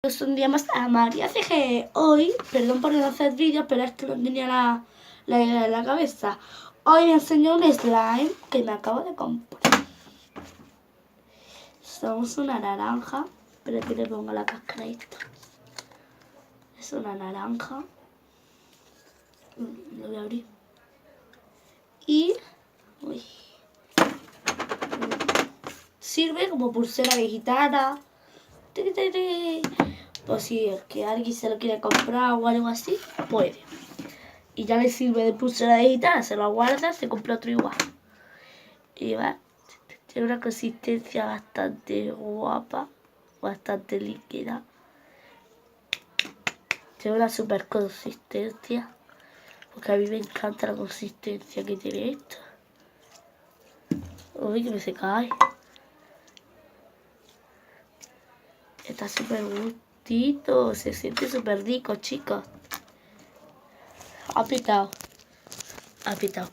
Es un día más a María CG. Hoy, perdón por no hacer vídeos, pero es que no tenía la idea en la cabeza. Hoy me enseño un slime que me acabo de comprar. Somos una naranja, pero que le pongo la cáscara esta. Es una naranja. Lo voy a abrir. Y uy, sirve como pulsera de gitana. O si es que alguien se lo quiere comprar o algo así, puede. Y ya le sirve de pulsera de gitana, se lo guarda, se compra otro igual. Y va, tiene una consistencia bastante guapa, bastante líquida. Tiene una super consistencia, porque a mí me encanta la consistencia que tiene esto. Uy, que me se cae. Está súper gustito, se siente súper rico, chicos. Ha pitado. Ha pitado.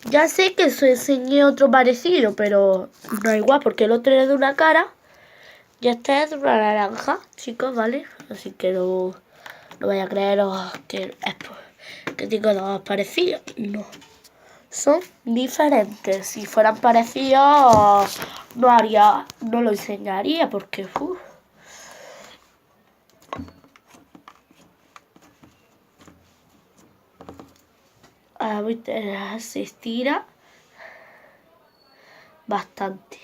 Ya sé que os enseñé otro parecido, pero no es igual porque el otro era de una cara y este es de una naranja, chicos, ¿vale? Así que no vaya a creeros que tengo dos parecidos. No. Son diferentes. Si fueran parecidos, no lo enseñaría porque se estira bastante.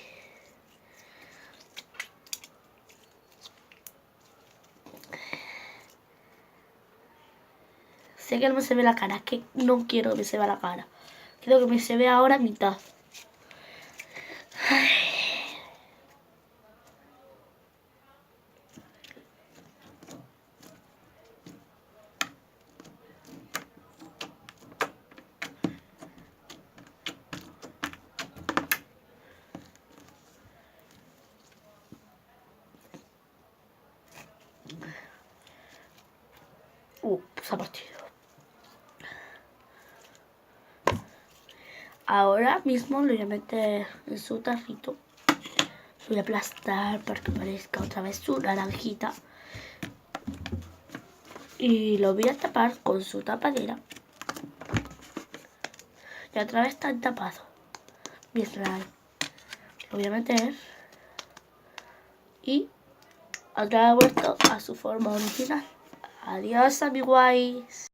Sé que no me se ve la cara, es que no quiero que me se vea la cara. Quiero que me se vea ahora mitad. Ay. Se ha partido. Ahora mismo lo voy a meter en su tarrito. Lo voy a aplastar para que parezca otra vez su naranjita. Y lo voy a tapar con su tapadera. Y otra vez está tapado mi slime. Lo voy a meter. Y otra vez vuelto a su forma original. Adiós, amiguis.